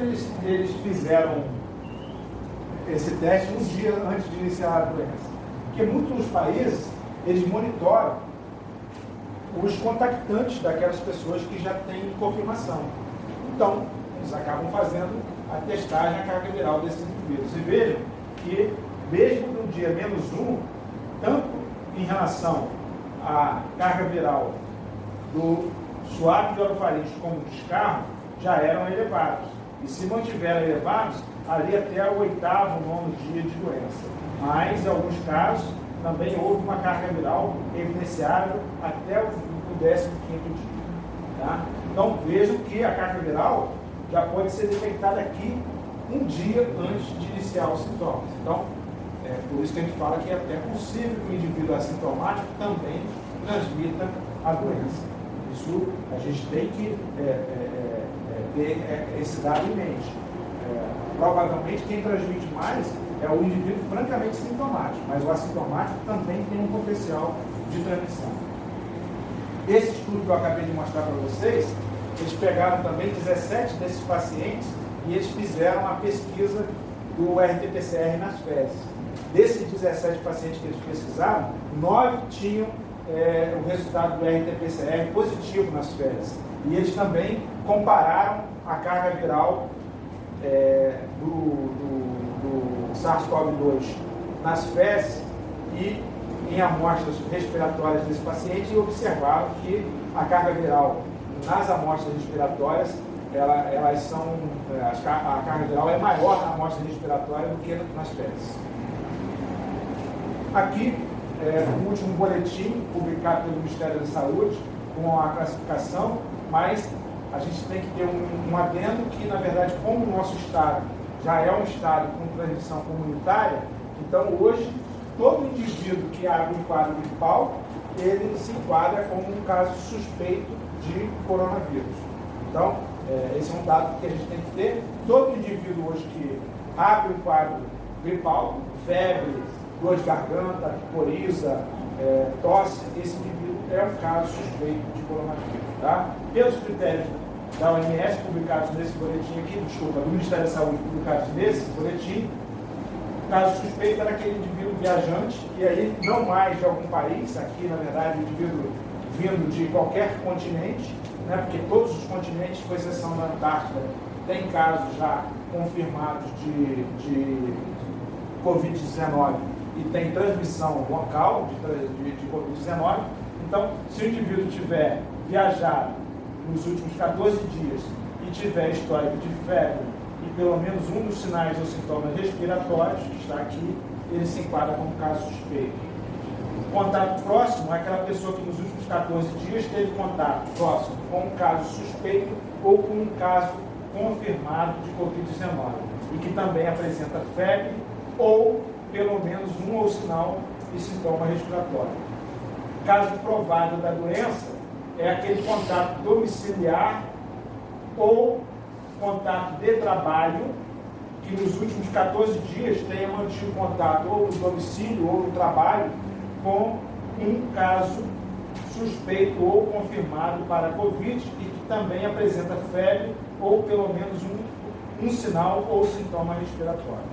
eles fizeram esse teste um dia antes de iniciar a doença? Porque muitos países, eles monitoram os contactantes daquelas pessoas que já têm confirmação. Então, eles acabam fazendo a testagem, a carga viral desses indivíduos. E vejam que, mesmo no dia -1, tanto em relação à carga viral do suave de orofaringe como do escarro, já eram elevados. E se mantiveram elevados, ali até o 8º, 9º dia de doença. Mas, em alguns casos, também houve uma carga viral evidenciável até o 15º dia. Tá? Então, vejam que a carga viral já pode ser detectada aqui um dia antes de iniciar os sintomas. Então, é por isso que a gente fala que é até possível que o indivíduo assintomático também transmita a doença. Isso a gente tem que ter esse dado em mente. Provavelmente quem transmite mais é o indivíduo francamente sintomático, mas o assintomático também tem um potencial de transmissão. Esse estudo que eu acabei de mostrar para vocês, eles pegaram também 17 desses pacientes e eles fizeram a pesquisa do RT-PCR nas fezes. Desses 17 pacientes que eles pesquisaram, 9 tinham o resultado do RT-PCR positivo nas fezes. E eles também compararam a carga viral do SARS-CoV-2 nas fezes e em amostras respiratórias desse paciente e observaram que a carga viral nas amostras respiratórias, a carga viral é maior na amostra respiratória do que nas fezes. Aqui, o último boletim publicado pelo Ministério da Saúde com a classificação, mas a gente tem que ter um adendo que, na verdade, como o nosso estado já é um estado com transmissão comunitária, então hoje todo indivíduo que abre um quadro gripal, ele se enquadra como um caso suspeito de coronavírus. Então, esse é um dado que a gente tem que ter. Todo indivíduo hoje que abre um quadro gripal, febre, dor de garganta, coriza, tosse, esse indivíduo é um caso suspeito de coronavírus. Tá? Pelos critérios da OMS publicados nesse boletim aqui, do Ministério da Saúde publicados nesse boletim, caso suspeito era aquele indivíduo viajante, e aí não mais de algum país, aqui na verdade o indivíduo vindo de qualquer continente, né, porque todos os continentes, com exceção da Antártida, tem casos já confirmados de Covid-19 e tem transmissão local de Covid-19. Então, se o indivíduo tiver viajado nos últimos 14 dias e tiver histórico de febre e pelo menos um dos sinais ou sintomas respiratórios, que está aqui, ele se enquadra como caso suspeito. Contato próximo é aquela pessoa que nos últimos 14 dias teve contato próximo com um caso suspeito ou com um caso confirmado de Covid-19 e que também apresenta febre ou pelo menos um ou sinal e sintoma respiratório. Caso provável da doença é aquele contato domiciliar ou contato de trabalho que nos últimos 14 dias tenha mantido contato ou no domicílio ou no trabalho com um caso suspeito ou confirmado para Covid e que também apresenta febre ou pelo menos um sinal ou sintoma respiratório.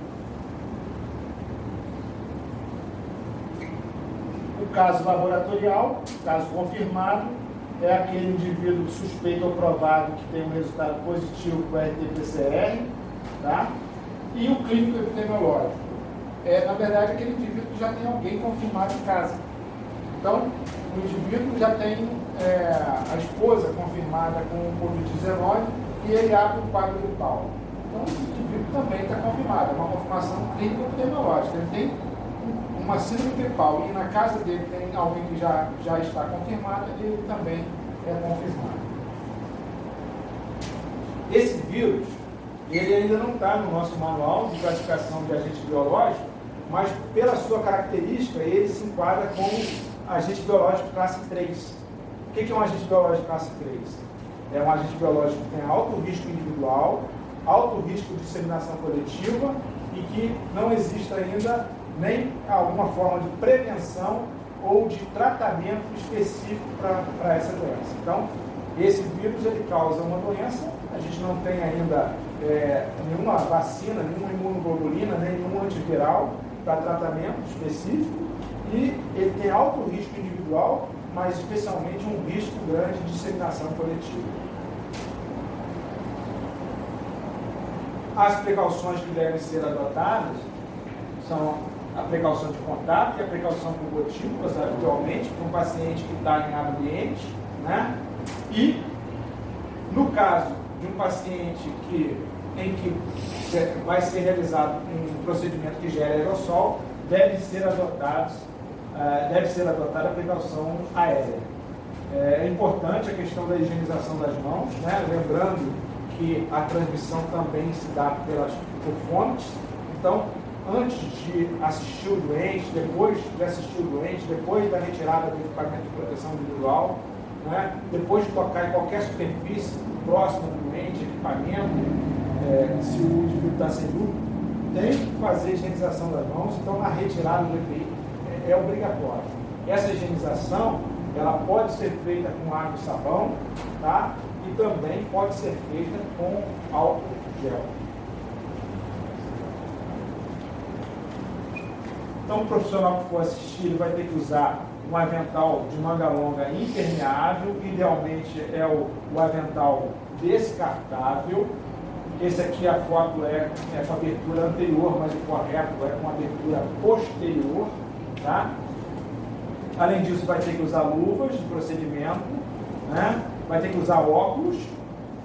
O caso laboratorial, caso confirmado, é aquele indivíduo suspeito ou provado que tem um resultado positivo para o RT-PCR, tá? E o clínico epidemiológico. Na verdade, aquele indivíduo já tem alguém confirmado em casa. Então, o indivíduo já tem a esposa confirmada com o Covid-19 e ele abre o quadro gripal. Então, esse indivíduo também está confirmado, é uma confirmação clínica epidemiológica. Ele tem uma síndrome gripal e na casa dele tem alguém que já está confirmado, ele também é confirmado. Esse vírus, ele ainda não está no nosso manual de classificação de agente biológico, mas pela sua característica, ele se enquadra como agente biológico classe 3. O que é um agente biológico classe 3? É um agente biológico que tem alto risco individual, alto risco de disseminação coletiva e que não existe ainda nem alguma forma de prevenção ou de tratamento específico para essa doença. Então, esse vírus ele causa uma doença, a gente não tem ainda nenhuma vacina, nenhuma imunoglobulina, nenhum antiviral para tratamento específico e ele tem alto risco individual, mas especialmente um risco grande de disseminação coletiva. As precauções que devem ser adotadas são a precaução de contato e a precaução com gotículas, habitualmente, para um paciente que está em ambiente, né? E, no caso de um paciente em que vai ser realizado um procedimento que gera aerossol, deve ser adotada a precaução aérea. É importante a questão da higienização das mãos, né? Lembrando que a transmissão também se dá por fontes. Então, antes de assistir o doente, depois de assistir o doente, depois da retirada do equipamento de proteção individual, né? Depois de tocar em qualquer superfície próxima do doente, equipamento, se o indivíduo está sem dúvida, tem que fazer a higienização das mãos. Então, na retirada do EPI é obrigatório. Essa higienização, ela pode ser feita com água e sabão, tá? E também pode ser feita com álcool gel. Então, o profissional que for assistir, ele vai ter que usar um avental de manga longa impermeável, idealmente é o avental descartável. Esse aqui, a foto é com a abertura anterior, mas o correto é com a abertura posterior, tá? Além disso, vai ter que usar luvas de procedimento, né? Vai ter que usar óculos.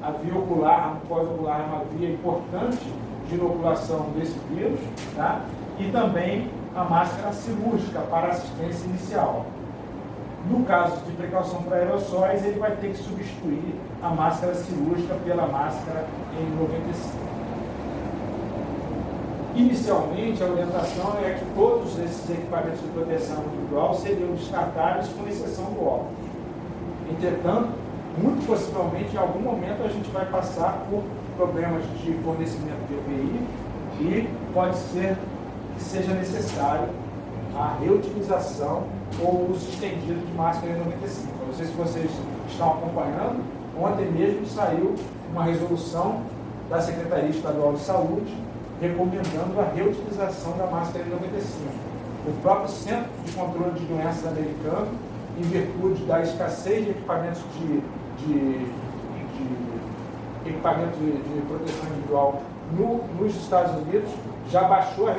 A via ocular, a mucosa ocular é uma via importante de inoculação desse vírus, tá? E também a máscara cirúrgica para assistência inicial. No caso de precaução para aerossóis, ele vai ter que substituir a máscara cirúrgica pela máscara N95. Inicialmente, a orientação é que todos esses equipamentos de proteção individual seriam descartáveis, com exceção do óculos. Entretanto, muito possivelmente, em algum momento, a gente vai passar por problemas de fornecimento de EPI e pode ser que seja necessário a reutilização ou o uso estendido de máscara N95. Não sei se vocês estão acompanhando, ontem mesmo saiu uma resolução da Secretaria Estadual de Saúde recomendando a reutilização da máscara N95. O próprio Centro de Controle de Doenças americano, em virtude da escassez de equipamentos equipamento de proteção individual nos Estados Unidos, já baixou a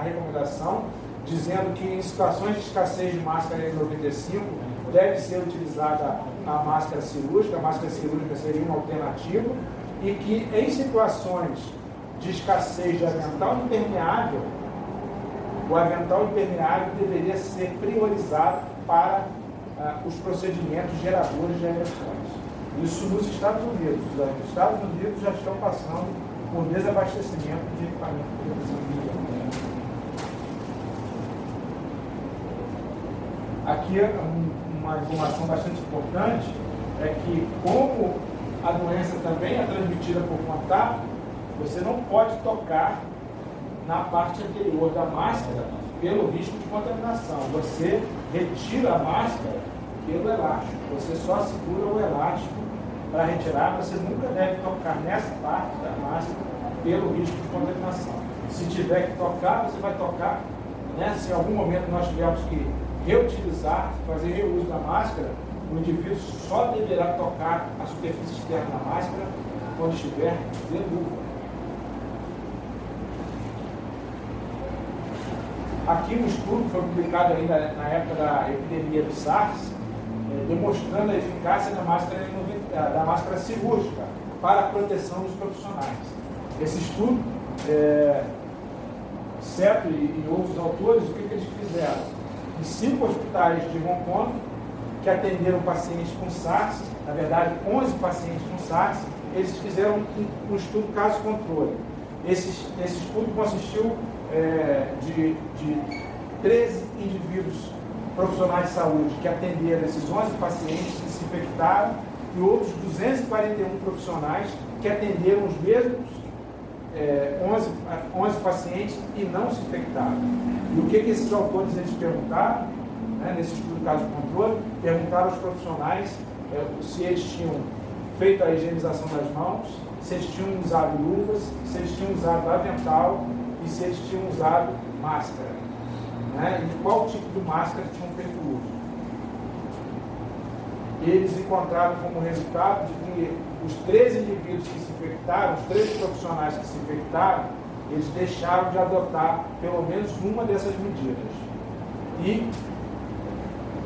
recomendação, dizendo que em situações de escassez de máscara N95 deve ser utilizada a máscara cirúrgica seria uma alternativa, e que em situações de escassez de avental impermeável, o avental impermeável deveria ser priorizado para os procedimentos geradores de aerossóis. Isso nos Estados Unidos. Os Estados Unidos já estão passando por desabastecimento de equipamento de proteção individual. Aqui uma informação bastante importante é que, como a doença também é transmitida por contato, você não pode tocar na parte anterior da máscara pelo risco de contaminação. Você retira a máscara pelo elástico. Você só segura o elástico para retirar. Você nunca deve tocar nessa parte da máscara pelo risco de contaminação. Se tiver que tocar, você vai tocar, né? Se em algum momento nós tivermos que reutilizar, fazer reuso da máscara, O indivíduo só deverá tocar a superfície externa da máscara quando estiver de luva. Aqui um estudo foi publicado ainda na época da epidemia do SARS, demonstrando a eficácia da máscara cirúrgica para a proteção dos profissionais. Esse estudo, Seto e outros autores, o que eles fizeram? Em 5 hospitais de Hong Kong, que atenderam pacientes com SARS, na verdade 11 pacientes com SARS, eles fizeram um estudo caso-controle. Esse estudo consistiu de 13 indivíduos profissionais de saúde que atenderam esses 11 pacientes que se infectaram e outros 241 profissionais que atenderam os mesmos 11 pacientes e não se infectaram. E o que esses autores eles perguntaram, nesse estudo caso controle, perguntaram aos profissionais se eles tinham feito a higienização das mãos, se eles tinham usado luvas, se eles tinham usado avental e se eles tinham usado máscara. E de qual tipo de máscara tinham feito uso. Eles encontraram como resultado de que os 13 indivíduos que se infectaram, os 13 profissionais que se infectaram, eles deixaram de adotar pelo menos uma dessas medidas. E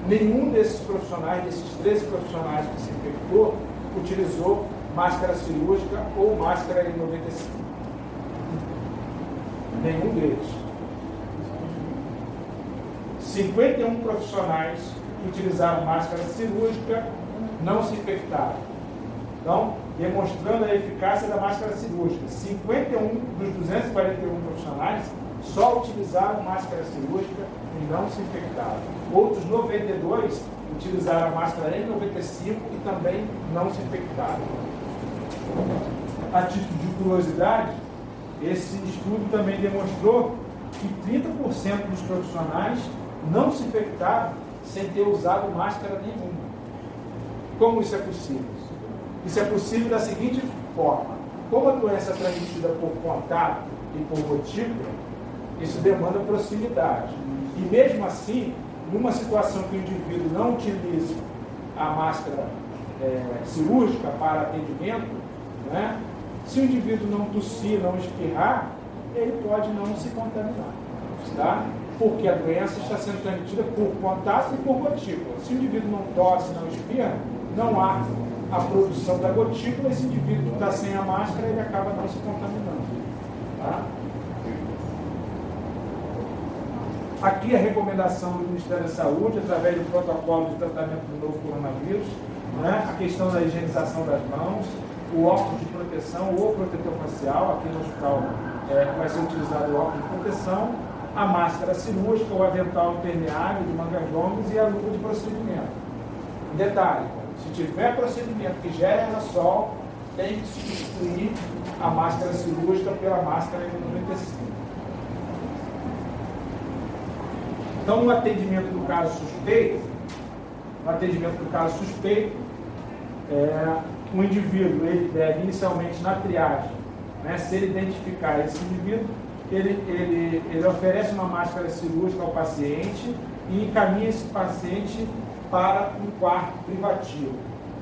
nenhum desses profissionais, desses 13 profissionais que se infectou, utilizou máscara cirúrgica ou máscara N95. Nenhum deles. 51 profissionais que utilizaram máscara cirúrgica não se infectaram. Então, demonstrando a eficácia da máscara cirúrgica. 51 dos 241 profissionais só utilizaram máscara cirúrgica e não se infectaram. Outros 92 utilizaram a máscara N95 e também não se infectaram. A título de curiosidade, esse estudo também demonstrou que 30% dos profissionais não se infectaram sem ter usado máscara nenhuma. Como isso é possível? Isso é possível da seguinte forma: como a doença é transmitida por contato e por gotícula, isso demanda proximidade. E mesmo assim, numa situação que o indivíduo não utilize a máscara cirúrgica para atendimento, se o indivíduo não tossir, não espirrar, ele pode não se contaminar, tá? Porque a doença está sendo transmitida por contato e por gotícula. Se o indivíduo não tosse, não espirra, não há a produção da gotícula, esse indivíduo que está sem a máscara, ele acaba não se contaminando, tá? Aqui a recomendação do Ministério da Saúde, através do protocolo de tratamento do novo coronavírus, a questão da higienização das mãos, o óculos de proteção ou protetor facial, aqui no hospital vai ser utilizado o óculos de proteção, a máscara cirúrgica, o avental impermeável de mangas longas e a luva de procedimento. Detalhe, se tiver procedimento que gera aerossol, tem que substituir a máscara cirúrgica pela máscara N95. Então, no atendimento do caso suspeito, o indivíduo ele deve inicialmente na triagem, se ele identificar esse indivíduo, ele oferece uma máscara cirúrgica ao paciente e encaminha esse paciente para um quarto privativo.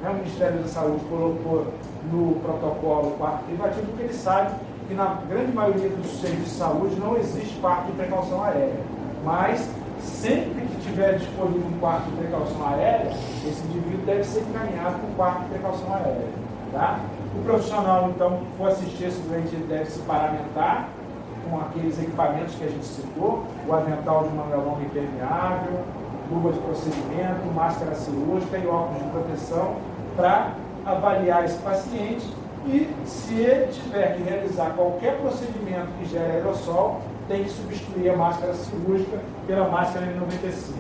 O Ministério da Saúde colocou no protocolo o quarto privativo porque ele sabe que na grande maioria dos serviços de saúde não existe quarto de precaução aérea. Mas, sempre que tiver disponível um quarto de precaução aérea, esse indivíduo deve ser encaminhado para um quarto de precaução aérea. Tá? O profissional, então, que for assistir esse doente, ele deve se paramentar com aqueles equipamentos que a gente citou, o avental de manga longa impermeável, luva de procedimento, máscara cirúrgica e óculos de proteção para avaliar esse paciente e, se ele tiver que realizar qualquer procedimento que gere aerossol, tem que substituir a máscara cirúrgica pela máscara N95.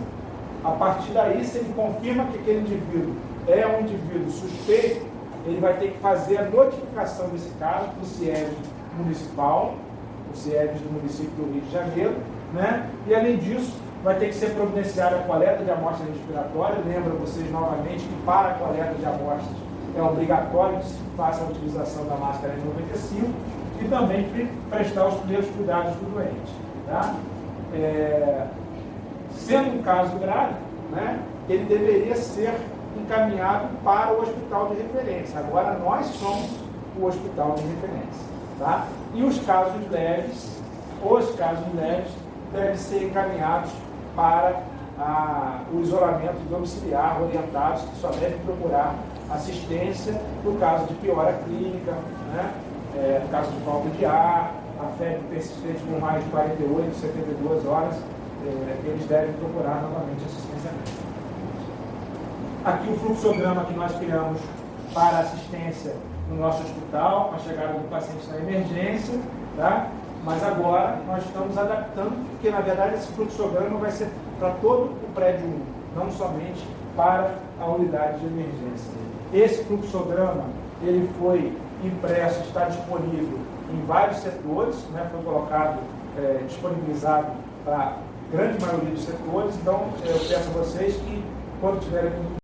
A partir daí, se ele confirma que aquele indivíduo é um indivíduo suspeito, ele vai ter que fazer a notificação desse caso para o CIEVS municipal, o CIEVS do município do Rio de Janeiro, e além disso, vai ter que ser providenciada a coleta de amostra respiratória. Lembro vocês novamente que para a coleta de amostras é obrigatório que se faça a utilização da máscara N95 e também prestar os primeiros cuidados do doente. Tá? Sendo um caso grave, ele deveria ser encaminhado para o hospital de referência. Agora nós somos o hospital de referência. Tá? E os casos leves devem ser encaminhados para o isolamento domiciliar, orientados, que só devem procurar assistência no caso de piora clínica, né? No caso de falta de ar, a febre persistente por mais de 48, 72 horas, eles devem procurar novamente assistência médica. Aqui o fluxograma que nós criamos para assistência no nosso hospital, com a chegada do paciente na emergência, tá? Mas agora nós estamos adaptando, porque na verdade esse fluxograma vai ser para todo o prédio 1, não somente para a unidade de emergência. Esse fluxograma, ele foi impresso, está disponível em vários setores, né? Foi colocado, disponibilizado para a grande maioria dos setores. Então eu peço a vocês que, quando tiverem